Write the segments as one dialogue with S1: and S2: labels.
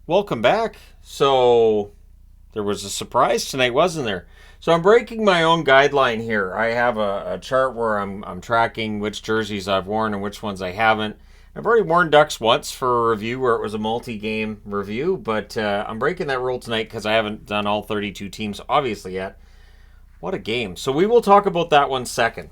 S1: Welcome back. So, there was a surprise tonight, wasn't there? So, I'm breaking my own guideline here. I have a chart where I'm tracking which jerseys I've worn and which ones I haven't. I've already worn Ducks once for a review where it was a multi-game review, but I'm breaking that rule tonight because I haven't done all 32 teams, obviously, yet. What a game. So, we will talk about that one second.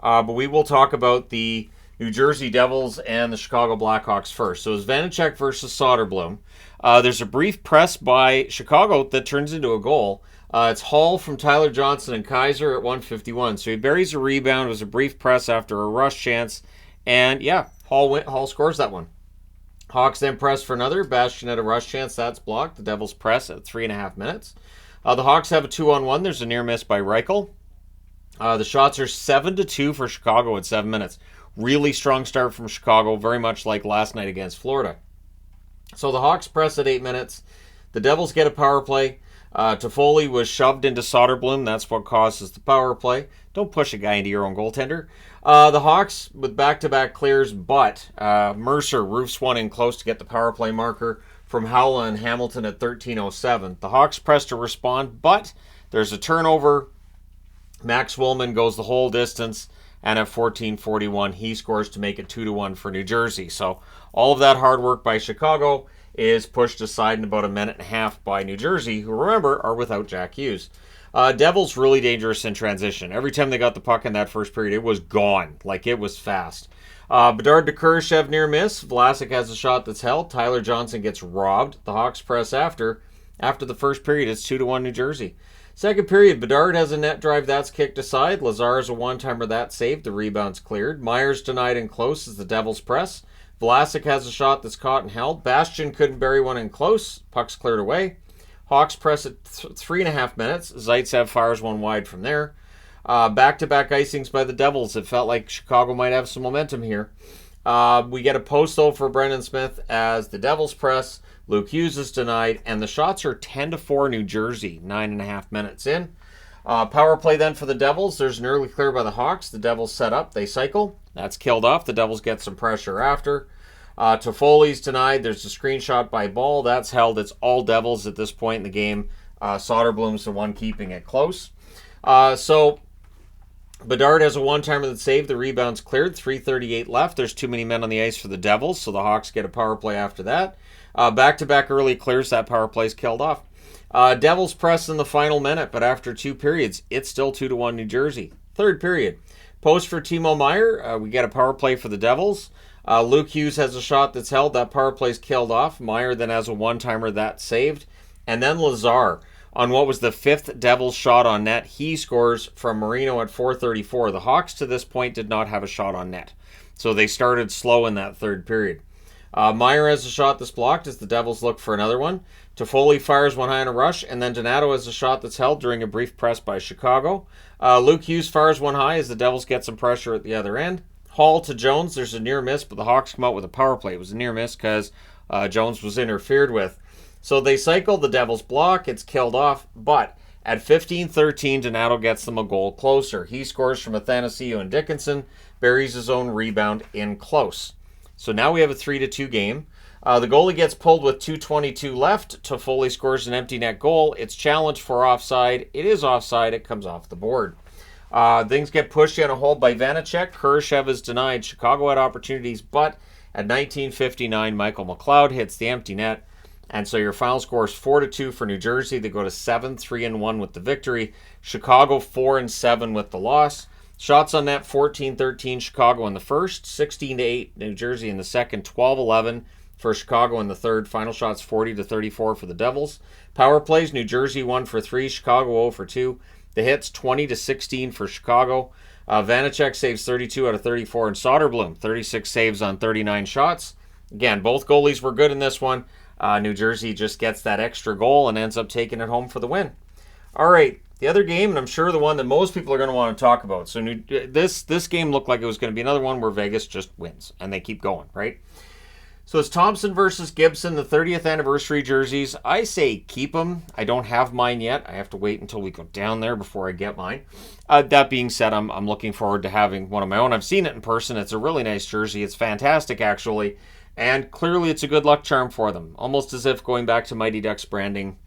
S1: But we will talk about the New Jersey Devils and the Chicago Blackhawks first. So it's Vanacek versus Soderblom. There's a brief press by Chicago that turns into a goal. It's Hall from Tyler Johnson and Kaiser at 151. So he buries a rebound. It was a brief press after a rush chance. And yeah, Hall scores that one. Hawks then press for another. Bastian had a rush chance. That's blocked. The Devils press at 3.5 minutes. The Hawks have a 2-on-1. There's a near miss by Reichel. The shots are 7-2 for Chicago at 7 minutes. Really strong start from Chicago, very much like last night against Florida. So the Hawks press at 8 minutes. The Devils get a power play. Toffoli was shoved into Soderblom. That's what causes the power play. Don't push a guy into your own goaltender. The Hawks with back-to-back clears, but Mercer roofs one in close to get the power play marker from Howla and Hamilton at 13:07. The Hawks press to respond, but there's a turnover. Max Willman goes the whole distance, and at 14:41, he scores to make it 2-1 for New Jersey. So all of that hard work by Chicago is pushed aside in about a minute and a half by New Jersey, who, remember, are without Jack Hughes. Devils really dangerous in transition. Every time they got the puck in that first period, it was gone. Like, it was fast. Bedard to Kurashev near miss. Vlasic has a shot that's held. Tyler Johnson gets robbed. The Hawks press after. After the first period, it's 2-1 New Jersey. Second period, Bedard has a net drive that's kicked aside. Lazar has a one-timer that's saved. The rebound's cleared. Myers denied in close as the Devils press. Vlasic has a shot that's caught and held. Bastian couldn't bury one in close. Puck's cleared away. Hawks press at 3.5 minutes. Zaitsev fires one wide from there. Back-to-back icings by the Devils. It felt like Chicago might have some momentum here. We get a post, though, for Brendan Smith as the Devils press. Luke Hughes is denied, and the shots are 10-4 New Jersey, 9.5 minutes in. Power play then for the Devils. There's an early clear by the Hawks. The Devils set up. They cycle. That's killed off. The Devils get some pressure after. Toffoli's denied. There's a screenshot by Ball. That's held. It's all Devils at this point in the game. Soderblom's the one keeping it close. So Bedard has a one-timer that saved. The rebound's cleared. 3:38 left. There's too many men on the ice for the Devils, so the Hawks get a power play after that. Back-to-back early clears. That power play's killed off. Devils press in the final minute, but after two periods, it's still 2-1 New Jersey. Third period. Post for Timo Meier. We get a power play for the Devils. Luke Hughes has a shot that's held. That power play's killed off. Meier then has a one-timer that's saved. And then Lazar, on what was the fifth Devils shot on net, he scores from Marino at 4:34. The Hawks to this point did not have a shot on net. So they started slow in that third period. Meier has a shot that's blocked as the Devils look for another one. Toffoli fires one high on a rush, and then Donato has a shot that's held during a brief press by Chicago. Luke Hughes fires one high as the Devils get some pressure at the other end. Hall to Jones, there's a near miss, but the Hawks come out with a power play. It was a near miss because Jones was interfered with. So they cycle, the Devils block, it's killed off, but at 15:13, Donato gets them a goal closer. He scores from Athanasiou and Dickinson, buries his own rebound in close. So now we have a 3-2 game. The goalie gets pulled with 2:22 left. Toffoli scores an empty net goal. It's challenged for offside. It is offside. It comes off the board. Things get pushed in a hold by Vanacek. Kurashev is denied. Chicago had opportunities, but at 19:59, Michael McLeod hits the empty net. And so your final score is 4-2 for New Jersey. They go to 7-3-1 with the victory. Chicago 4-7 with the loss. Shots on net, 14-13 Chicago in the first, 16-8 New Jersey in the second, 12-11 for Chicago in the third. Final shots 40-34 for the Devils. Power plays, New Jersey 1 for 3, Chicago 0 for 2. The hits 20-16 for Chicago. Vanacek saves 32 out of 34, and Soderblom 36 saves on 39 shots. Again, both goalies were good in this one. New Jersey just gets that extra goal and ends up taking it home for the win. All right. The other game, and I'm sure the one that most people are going to want to talk about. So this game looked like it was going to be another one where Vegas just wins, and they keep going, right? So it's Thompson versus Gibson, the 30th anniversary jerseys. I say keep them. I don't have mine yet. I have to wait until we go down there before I get mine. That being said, I'm looking forward to having one of my own. I've seen it in person. It's a really nice jersey. It's fantastic, actually. And clearly it's a good luck charm for them. Almost as if going back to Mighty Ducks branding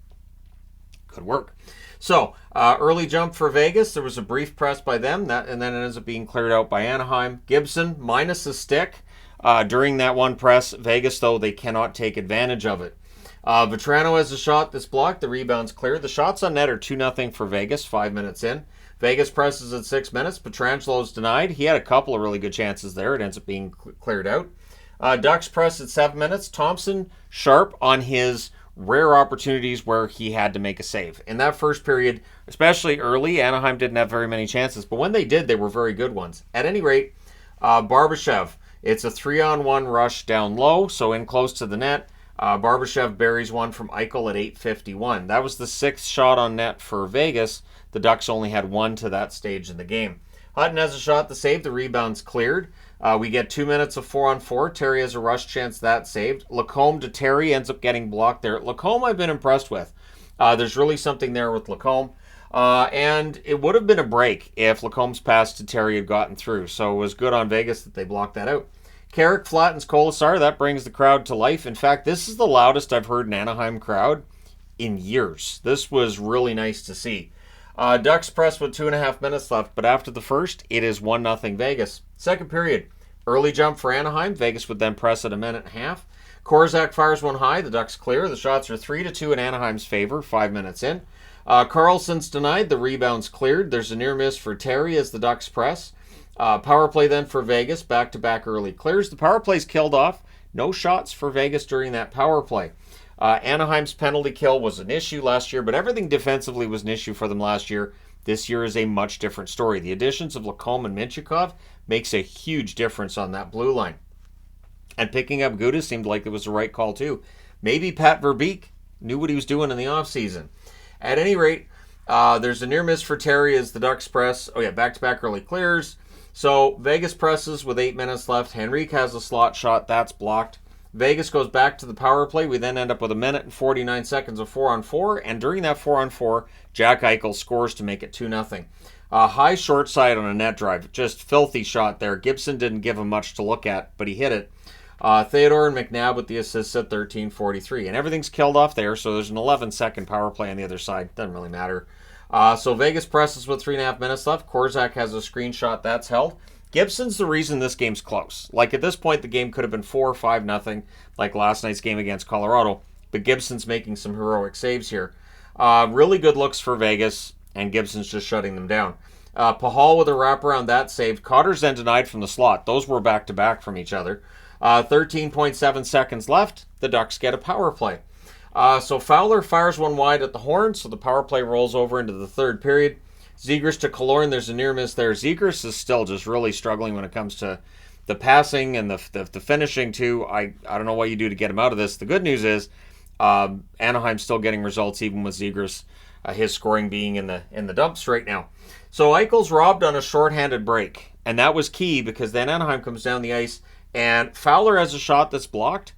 S1: could work. So, early jump for Vegas. There was a brief press by them, and then it ends up being cleared out by Anaheim. Gibson, minus a stick during that one press. Vegas, though, they cannot take advantage of it. Vetrano has a shot that's blocked. The rebound's clear. The shots on net are 2-0 for Vegas, 5 minutes in. Vegas presses at 6 minutes. Petrangelo's denied. He had a couple of really good chances there. It ends up being cleared out. Ducks press at 7 minutes. Thompson sharp on his rare opportunities where he had to make a save. In that first period, especially early, Anaheim didn't have very many chances, but when they did, they were very good ones. At any rate, Barbashev, it's a 3-on-1 rush down low, so in close to the net. Barbashev buries one from Eichel at 8:51. That was the 6th shot on net for Vegas. The Ducks only had one to that stage in the game. Hutton has a shot to save. The rebound's cleared. We get 2 minutes of 4-on-4. Terry has a rush chance, that saved. Lacombe to Terry ends up getting blocked there. Lacombe I've been impressed with. There's really something there with Lacombe. And it would have been a break if Lacombe's pass to Terry had gotten through. So it was good on Vegas that they blocked that out. Carrick flattens Kolasar. That brings the crowd to life. In fact, this is the loudest I've heard an Anaheim crowd in years. This was really nice to see. Ducks press with 2.5 minutes left, but after the first, it is 1-0 Vegas. Second period, early jump for Anaheim. Vegas would then press at 1.5 minutes. Korzak fires one high. The Ducks clear. The shots are 3-2 in Anaheim's favor, 5 minutes in. Carlson's denied. The rebound's cleared. There's a near miss for Terry as the Ducks press. Power play then for Vegas. Back-to-back early clears. The power play's killed off. No shots for Vegas during that power play. Anaheim's penalty kill was an issue last year, but everything defensively was an issue for them last year. This year is a much different story. The additions of Lacombe and Mintyukov makes a huge difference on that blue line. And picking up Gudis seemed like it was the right call too. Maybe Pat Verbeek knew what he was doing in the offseason. At any rate, there's a near miss for Terry as the Ducks press. Back-to-back early clears. So Vegas presses with 8 minutes left. Henrique has a slot shot. That's blocked. Vegas goes back to the power play. We then end up with 1 minute and 49 seconds of 4-on-4. And during that 4-on-4, Jack Eichel scores to make it 2-0. High short side on a net drive. Just filthy shot there. Gibson didn't give him much to look at, but he hit it. Theodore and McNabb with the assists at 13:43. And everything's killed off there, so there's an 11-second power play on the other side. Doesn't really matter. So Vegas presses with 3.5 minutes left. Korzak has a screenshot. That's held. Gibson's the reason this game's close. Like, at this point, the game could have been 4 or 5-0, like last night's game against Colorado. But Gibson's making some heroic saves here. Really good looks for Vegas, and Gibson's just shutting them down. Pahal with a wraparound, that saved. Cotter's then denied from the slot. Those were back-to-back from each other. 13.7 seconds left. The Ducks get a power play. So Fowler fires one wide at the horn, so the power play rolls over into the third period. Zegras to Killorn, there's a near miss there. Zegras is still just really struggling when it comes to the passing and the finishing too. I don't know what you do to get him out of this. The good news is Anaheim's still getting results even with Zegras, his scoring being in the dumps right now. So Eichel's robbed on a shorthanded break, and that was key because then Anaheim comes down the ice and Fowler has a shot that's blocked,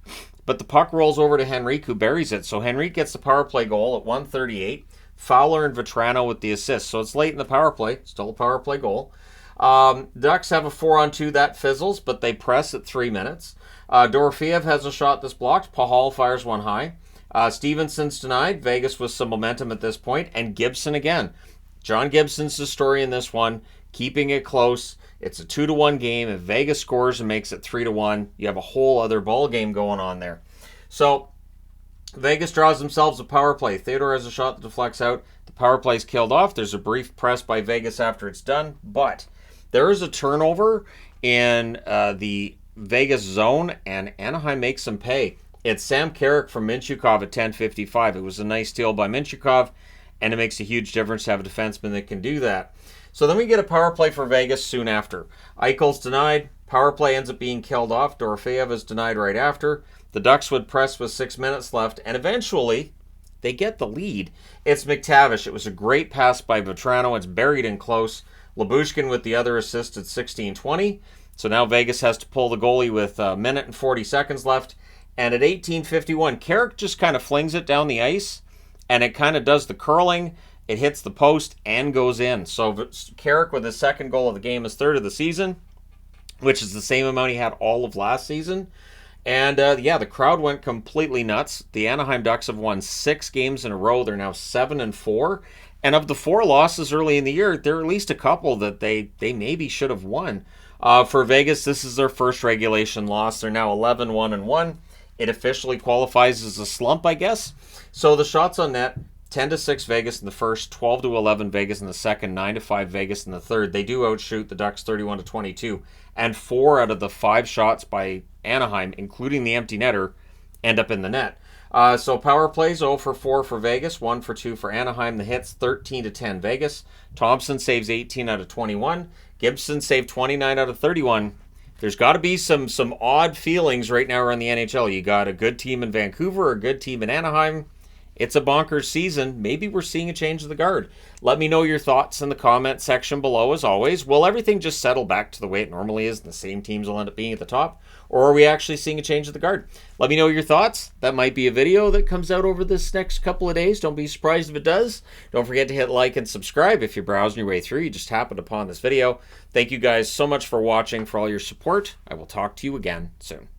S1: but the puck rolls over to Henrique, who buries it. So Henrique gets the power play goal at 1:38. Fowler and Vetrano with the assist. So it's late in the power play. Still a power play goal. Ducks have a 4-on-2 that fizzles, but they press at 3 minutes. Dorofeev has a shot that's blocked. Pahal fires one high. Stevenson's denied. Vegas with some momentum at this point. And Gibson again. John Gibson's the story in this one. Keeping it close. It's a 2-1 game. If Vegas scores and makes it 3-1, you have a whole other ball game going on there. So Vegas draws themselves a power play. Theodore has a shot that deflects out. The power play's killed off. There's a brief press by Vegas after it's done, but there is a turnover in the Vegas zone, and Anaheim makes them pay. It's Sam Carrick from Mintyukov at 10:55. It was a nice steal by Mintyukov, and it makes a huge difference to have a defenseman that can do that. So then we get a power play for Vegas soon after. Eichel's denied. Power play ends up being killed off. Dorofeev is denied right after. The Ducks would press with 6 minutes left, and eventually they get the lead. It's McTavish. It was a great pass by Vetrano. It's buried in close. Lyubushkin with the other assist at 16:20. So now Vegas has to pull the goalie with 1 minute and 40 seconds left. And at 18:51, Carrick just kind of flings it down the ice, and it kind of does the curling. It hits the post and goes in. So Carrick with his second goal of the game, his third of the season, which is the same amount he had all of last season. And yeah, the crowd went completely nuts. The Anaheim Ducks have won 6 games in a row. They're now 7-4. And of the 4 losses early in the year, there are at least a couple that they maybe should have won. For Vegas, this is their first regulation loss. They're now 11-1-1. It officially qualifies as a slump, I guess. So the shots on net, 10-6 Vegas in the first, 12-11 Vegas in the second, 9-5 Vegas in the third. They do outshoot the Ducks 31-22, and 4 out of the 5 shots by Anaheim, including the empty netter, end up in the net. So power plays 0-4 for Vegas, 1-2 for Anaheim. The hits 13-10 Vegas. Thompson saves 18 out of 21. Gibson saved 29 out of 31. There's got to be some odd feelings right now around the NHL. You got a good team in Vancouver, a good team in Anaheim. It's a bonkers season. Maybe we're seeing a change of the guard. Let me know your thoughts in the comment section below, as always. Will everything just settle back to the way it normally is and the same teams will end up being at the top? Or are we actually seeing a change of the guard? Let me know your thoughts. That might be a video that comes out over this next couple of days. Don't be surprised if it does. Don't forget to hit like and subscribe if you're browsing your way through. You just happened upon this video. Thank you guys so much for watching, for all your support. I will talk to you again soon.